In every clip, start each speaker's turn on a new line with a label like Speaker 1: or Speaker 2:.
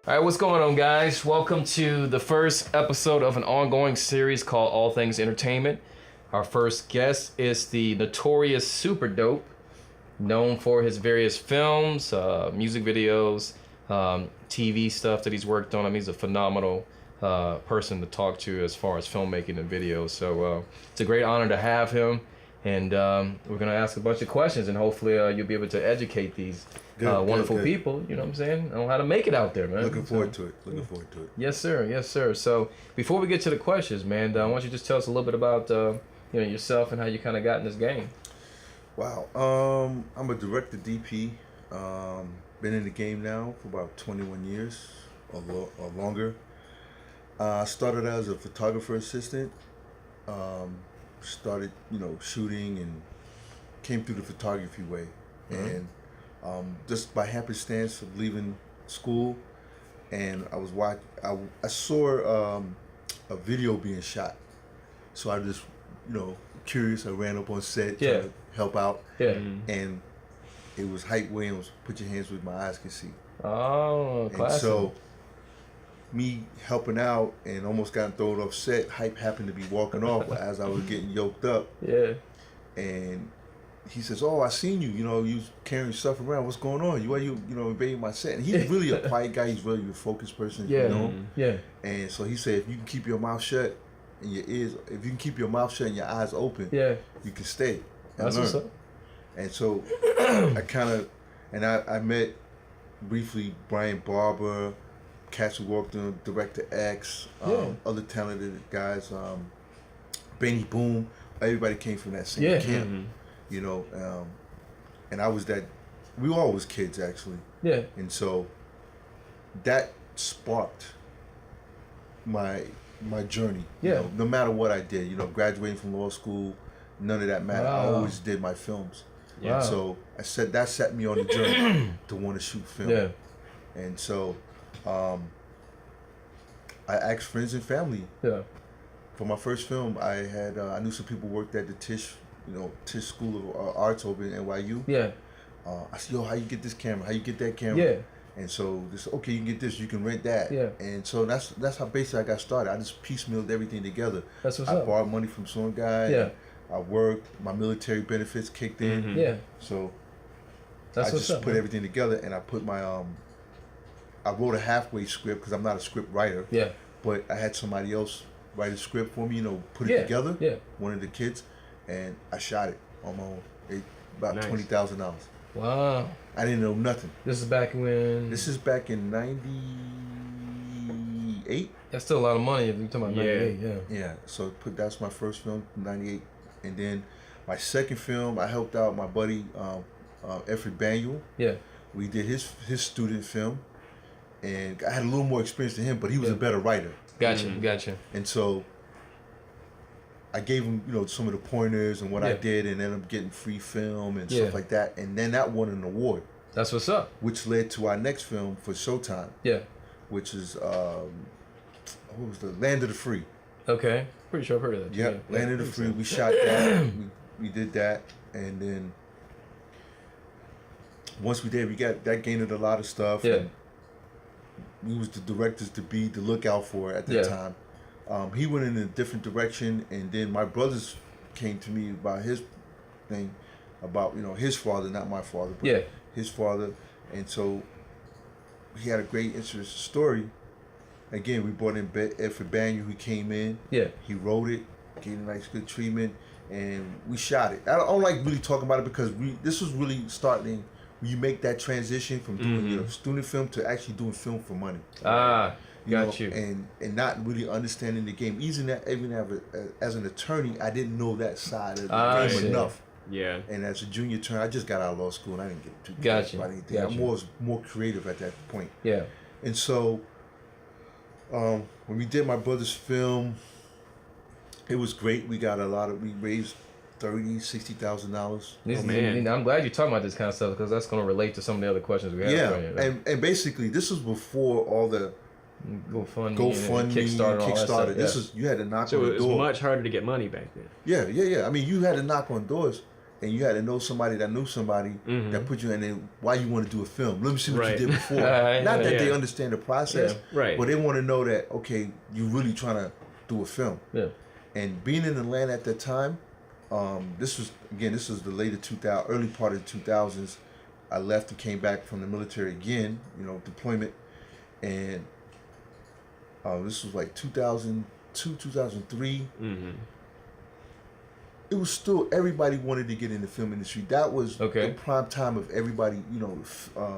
Speaker 1: All right, what's going on, guys? Welcome to the first episode of an ongoing series called All Things Entertainment. Our first guest is the notorious Supa Dope, known for his various films, music videos, TV stuff that he's worked on. I mean, he's a phenomenal person to talk to as far as filmmaking and videos. So it's a great honor to have him. And we're going to ask a bunch of questions, and hopefully you'll be able to educate these wonderful people, you know what I'm saying, on how to make it out there, man.
Speaker 2: Looking forward to it.
Speaker 1: Yes, sir. Yes, sir. So before we get to the questions, man, why don't you just tell us a little bit about yourself and how you kind of got in this game?
Speaker 2: Wow. I'm a director DP. Been in the game now for about 21 years or longer. Started as a photographer assistant. Started, shooting and came through the photography way. And just by happenstance of leaving school, and I saw a video being shot. So I just, curious, I ran up on set trying to help out.
Speaker 1: Yeah.
Speaker 2: And it was Hype Williams, Put Your Hands Where My Eyes Can See.
Speaker 1: Oh, classic.
Speaker 2: And so me helping out and almost got thrown off set. Hype happened to be walking off as I was getting yoked up.
Speaker 1: Yeah.
Speaker 2: And he says, "Oh, I seen you. You carrying stuff around. What's going on? Why you invading my set?" And he's really a quiet guy. He's really a focused person.
Speaker 1: Yeah. Yeah.
Speaker 2: And so he said, "If you can keep your mouth shut and your ears, if you can keep your mouth shut and your eyes open, you can stay and
Speaker 1: That's
Speaker 2: learn."
Speaker 1: what's up.
Speaker 2: And so I met briefly Brian Barber, cats who worked on Director X, other talented guys, Benny Boom. Everybody came from that same camp, and I was that. We all was kids actually.
Speaker 1: Yeah.
Speaker 2: And so that sparked my journey.
Speaker 1: Yeah.
Speaker 2: No matter what I did, graduating from law school, none of that mattered. I always did my films.
Speaker 1: Yeah.
Speaker 2: And so I said that set me on the journey to want to shoot film.
Speaker 1: Yeah.
Speaker 2: And so I asked friends and family.
Speaker 1: Yeah.
Speaker 2: For my first film, I knew some people worked at the Tisch School of Arts over in NYU.
Speaker 1: Yeah.
Speaker 2: I said, "Yo, how you get this camera? How you get that camera?"
Speaker 1: Yeah.
Speaker 2: And so they said, "Okay, you can get this. You can rent that."
Speaker 1: Yeah.
Speaker 2: And so that's how basically I got started. I just piecemealed everything together.
Speaker 1: That's what's
Speaker 2: I
Speaker 1: up.
Speaker 2: borrowed money from some guy.
Speaker 1: Yeah.
Speaker 2: I worked. My military benefits kicked in.
Speaker 1: Mm-hmm. Yeah.
Speaker 2: So
Speaker 1: That's
Speaker 2: I
Speaker 1: what's
Speaker 2: just
Speaker 1: up,
Speaker 2: put everything together, and I put my I wrote a halfway script because I'm not a script writer.
Speaker 1: Yeah.
Speaker 2: But I had somebody else write a script for me, put it together.
Speaker 1: Yeah.
Speaker 2: One of the kids, and I shot it on my own. About
Speaker 3: Nice.
Speaker 2: $20,000.
Speaker 1: Wow.
Speaker 2: I didn't know nothing.
Speaker 1: This is back when.
Speaker 2: This is back in '98.
Speaker 1: That's still a lot of money if you're talking about 98. Yeah.
Speaker 2: Yeah. So that's my first film, '98, and then my second film, I helped out my buddy Effie Baniel.
Speaker 1: Yeah.
Speaker 2: We did his student film, and I had a little more experience than him, but he was a better writer.
Speaker 1: Gotcha.
Speaker 2: And so I gave him, some of the pointers and what I did, and ended up getting free film and stuff like that. And then that won an award.
Speaker 1: That's what's up.
Speaker 2: Which led to our next film for Showtime.
Speaker 1: Yeah.
Speaker 2: Which is what was the Land of the Free.
Speaker 1: Okay. Pretty sure I've heard of that.
Speaker 2: Yep. Yeah. Land of the Free. We shot that. we did that, and then once we did, we got that gained a lot of stuff.
Speaker 1: Yeah.
Speaker 2: And we was the directors to look out for at the time. He went in a different direction, and then my brothers came to me about his thing, about his father, not my father, but his father, and so he had a great interesting story. Again, we brought in Effie Baniel, who came in.
Speaker 1: Yeah.
Speaker 2: He wrote it, gave a nice good treatment, and we shot it. I don't like really talking about it because this was really starting when you make that transition from doing student film to actually doing film for money.
Speaker 1: Got you.
Speaker 2: And not really understanding the game. Even as an attorney, I didn't know that side of the game enough.
Speaker 3: Yeah.
Speaker 2: And as a junior attorney, I just got out of law school and I didn't get too
Speaker 1: Gotcha.
Speaker 2: about anything.
Speaker 1: Gotcha.
Speaker 2: I was more creative at that point.
Speaker 1: Yeah.
Speaker 2: And so when we did my brother's film, it was great. We raised $60,000.
Speaker 3: Man.
Speaker 1: I'm glad you're talking about this kind of stuff because that's going to relate to some of the other questions we have.
Speaker 2: Yeah, and basically this was before all the
Speaker 1: GoFundMe,
Speaker 2: Kickstarter. You had to knock on the door.
Speaker 3: So it was much harder to get money back then.
Speaker 2: Yeah. I mean, you had to knock on doors, and you had to know somebody that knew somebody that put you in. And why you want to do a film? Let me see what
Speaker 3: Right.
Speaker 2: you did before. Not that they understand the process, but they want to know that okay, you really trying to do a film.
Speaker 1: Yeah.
Speaker 2: And being in Atlanta at that time, this was the later 2000, early part of the 2000s. I left and came back from the military again, deployment, and this was like 2002, 2003. It was still, everybody wanted to get in the film industry. That was the prime time of everybody.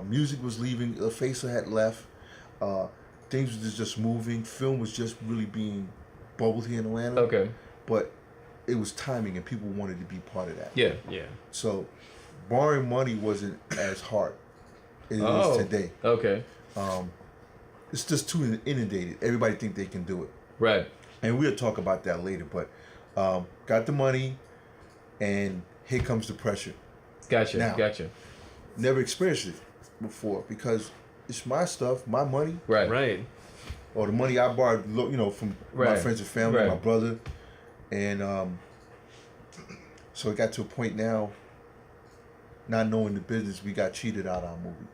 Speaker 2: Music was leaving. Facer had left. Things was just moving. Film was just really being bubbled here in Atlanta.
Speaker 1: Okay.
Speaker 2: But it was timing, and people wanted to be part of that.
Speaker 1: Yeah.
Speaker 3: Yeah.
Speaker 2: So borrowing money wasn't as hard as it is today.
Speaker 1: Okay.
Speaker 2: It's just too inundated. Everybody think they can do it.
Speaker 1: Right.
Speaker 2: And we'll talk about that later. But got the money, and here comes the pressure.
Speaker 1: Gotcha.
Speaker 2: Now,
Speaker 1: Gotcha.
Speaker 2: Never experienced it before because it's my stuff, my money.
Speaker 1: Right.
Speaker 3: Right.
Speaker 2: Or the money I borrowed, from my friends and family, my brother. And so it got to a point now, not knowing the business, we got cheated out of our movie.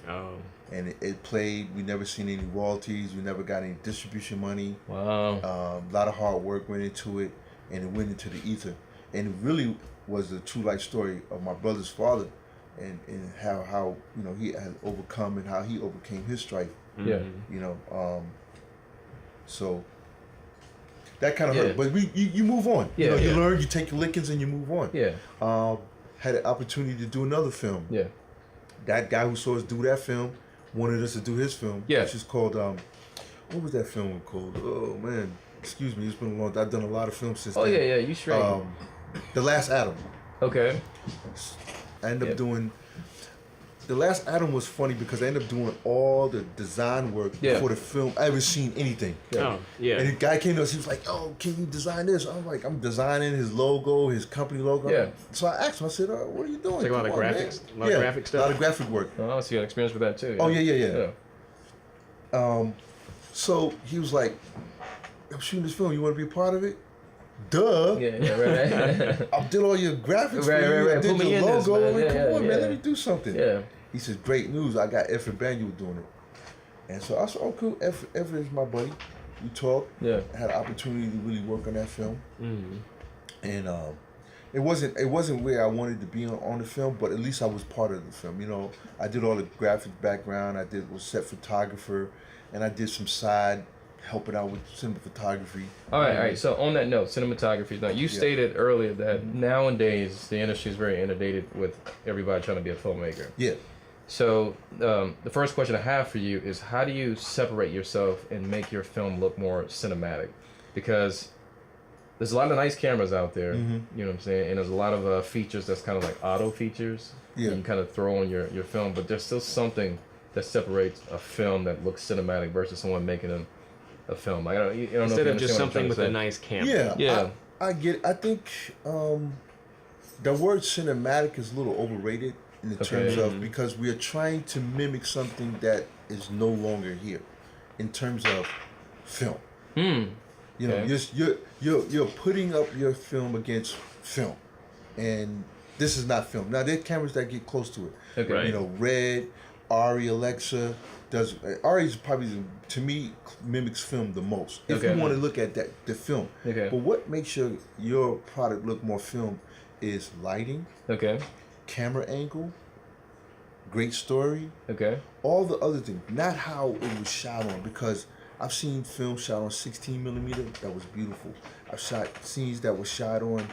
Speaker 3: Oh.
Speaker 2: And it played. We never seen any royalties. We never got any distribution money.
Speaker 1: Wow.
Speaker 2: A lot of hard work went into it, and it went into the ether. And it really was a true life story of my brother's father, and how he had overcome and how he overcame his strife.
Speaker 1: Yeah.
Speaker 2: So that kind of hurt. But you move on.
Speaker 1: Yeah.
Speaker 2: You learn, you take your lickings, and you move on.
Speaker 1: Yeah.
Speaker 2: Had an opportunity to do another film.
Speaker 1: Yeah.
Speaker 2: That guy who saw us do that film wanted us to do his film.
Speaker 1: Yeah.
Speaker 2: Which is called what was that film called? Oh man, excuse me, it's been a long time. I've done a lot of films since then.
Speaker 1: Yeah, you straight.
Speaker 2: The Last Adam.
Speaker 1: Okay.
Speaker 2: I ended up doing The Last Adam was funny because I ended up doing all the design work before the film. I haven't seen anything.
Speaker 3: Oh, yeah.
Speaker 2: And the guy came to us, he was like, "Oh, can you design this?" I'm like, "I'm designing his logo, his company logo."
Speaker 1: Yeah.
Speaker 2: So I asked him, I said, "What are you doing?"
Speaker 3: It's like a lot of graphics, a lot of graphic stuff.
Speaker 2: A lot of graphic work.
Speaker 1: Oh, so you had experience with that too.
Speaker 2: Oh yeah. So he was like, "I'm shooting this film. You want to be a part of it?" Duh.
Speaker 1: Yeah, right.
Speaker 2: I did all your graphics for you. I did
Speaker 1: Put me
Speaker 2: your
Speaker 1: in this,
Speaker 2: logo.
Speaker 1: man.
Speaker 2: Come on, man. Let me do something.
Speaker 1: Yeah.
Speaker 2: He said, "Great news. I got Efren Daniel doing it." And so I said, "Oh, cool. Efren is my buddy. We talked.
Speaker 1: Yeah.
Speaker 2: I had an opportunity to really work on that film."
Speaker 3: Mm-hmm.
Speaker 2: And it wasn't where I wanted to be on the film, but at least I was part of the film. I did all the graphic background. was set photographer, and I did some side helping out with cinematography.
Speaker 1: All right. So on that note, cinematography. Now you stated earlier that nowadays the industry is very inundated with everybody trying to be a filmmaker.
Speaker 2: Yeah.
Speaker 1: So the first question I have for you is, how do you separate yourself and make your film look more cinematic? Because there's a lot of nice cameras out there, you know what I'm saying, and there's a lot of features that's kind of like auto features.
Speaker 2: Yeah.
Speaker 1: You can kind of throw on your film, but there's still something that separates a film that looks cinematic versus someone making a film. I don't know
Speaker 3: Instead
Speaker 1: if
Speaker 3: of
Speaker 1: you
Speaker 3: just
Speaker 1: understand what I'm
Speaker 3: something
Speaker 1: trying
Speaker 3: with
Speaker 1: to
Speaker 3: a
Speaker 1: say.
Speaker 3: nice camera.
Speaker 2: Yeah. I get it. I think the word cinematic is a little overrated in the terms of, because we are trying to mimic something that is no longer here in terms of film. You're putting up your film against film, and this is not film. Now there are cameras that get close to it.
Speaker 1: Okay. Right.
Speaker 2: Red, Ari, Alexa does. Ari's probably, to me, mimics film the most. If you want to look at the film.
Speaker 1: Okay.
Speaker 2: But what makes your product look more film is lighting.
Speaker 1: Okay.
Speaker 2: Camera angle. Great story.
Speaker 1: Okay.
Speaker 2: All the other things, not how it was shot on, because I've seen films shot on 16 millimeter that was beautiful. I've shot scenes that were shot on,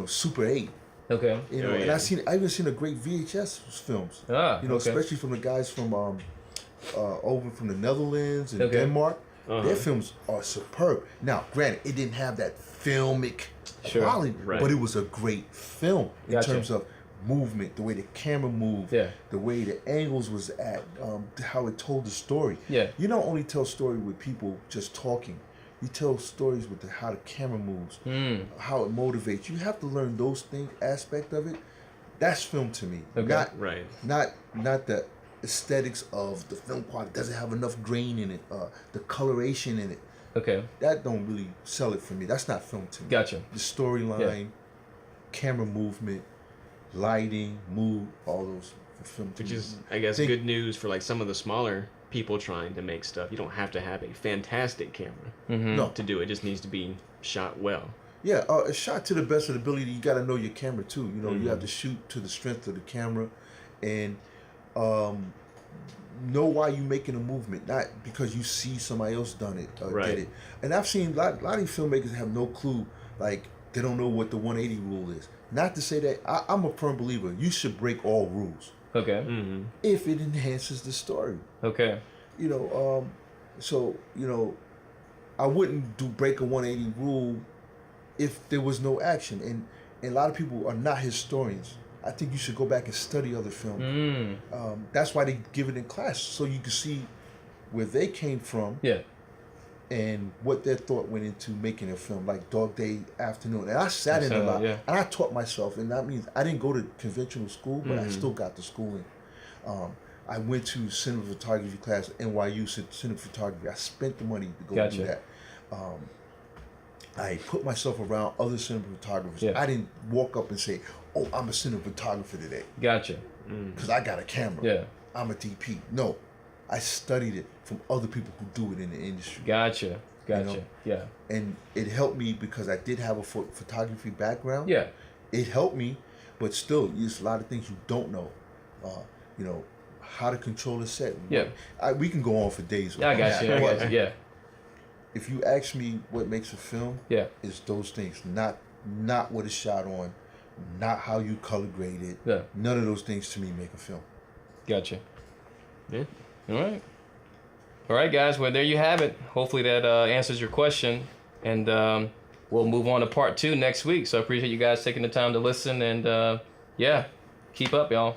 Speaker 2: Super 8.
Speaker 1: Okay.
Speaker 2: And I even seen a great VHS films. Especially from the guys from over from the Netherlands and Denmark. Their films are superb. Now, granted, it didn't have that filmic quality, but it was a great film in terms of movement, the way the camera moved, the way the angles was at, how it told the story.
Speaker 1: Yeah.
Speaker 2: You don't only tell story with people just talking. You tell stories with how the camera moves, how it motivates. You have to learn those aspect of it. That's film to me.
Speaker 1: Okay.
Speaker 2: Not the aesthetics of the film quality. Does it have enough grain in it? The coloration in it.
Speaker 1: Okay.
Speaker 2: That don't really sell it for me. That's not film to me.
Speaker 1: Gotcha.
Speaker 2: The storyline, camera movement, lighting, mood, all those film.
Speaker 3: Which is, I guess, good news for like some of the smaller people trying to make stuff. You don't have to have a fantastic camera
Speaker 2: No.
Speaker 3: to do it. It just needs to be shot well.
Speaker 2: Yeah, a shot to the best of the ability. You got to know your camera too. You know, you have to shoot to the strength of the camera, and know why you making a movement, not because you see somebody else done it or
Speaker 3: Right.
Speaker 2: did it. And I've seen a lot of these filmmakers have no clue, like they don't know what the 180 rule is. Not to say that I'm a firm believer. You should break all rules
Speaker 1: Okay.
Speaker 2: if it enhances the story.
Speaker 1: Okay.
Speaker 2: You know, so you know, I wouldn't break a 180 rule if there was no action. And a lot of people are not historians. I think you should go back and study other films. That's why they give it in class, so you can see where they came from.
Speaker 1: Yeah.
Speaker 2: And what their thought went into making a film, like Dog Day Afternoon. And I sat in a lot,
Speaker 1: yeah.
Speaker 2: and I taught myself, and that means I didn't go to conventional school, but I still got the schooling. I went to cinematography class at NYU cinematography. I spent the money to go do that. I put myself around other cinematographers.
Speaker 1: Yeah.
Speaker 2: I didn't walk up and say, "Oh, I'm a cinematographer today,"
Speaker 1: Gotcha.
Speaker 2: because I got a camera.
Speaker 1: Yeah.
Speaker 2: I'm a DP. No, I studied it from other people who do it in the industry.
Speaker 1: Gotcha. Gotcha.
Speaker 2: know?
Speaker 1: Yeah.
Speaker 2: And it helped me because I did have a photography background.
Speaker 1: Yeah.
Speaker 2: It helped me, but still, there's a lot of things you don't know. You know, how to control a set.
Speaker 1: Yeah.
Speaker 2: We can go on for days.
Speaker 1: Yeah, I got you. I got you. Yeah.
Speaker 2: If you ask me what makes a film,
Speaker 1: Yeah.
Speaker 2: it's those things. Not what it's shot on, not how you color grade it.
Speaker 1: Yeah.
Speaker 2: None of those things to me make a film.
Speaker 1: Gotcha.
Speaker 3: Yeah.
Speaker 1: All right. All right, guys. Well, there you have it. Hopefully that answers your question. And we'll move on to part 2 next week. So I appreciate you guys taking the time to listen. And yeah, keep up, y'all.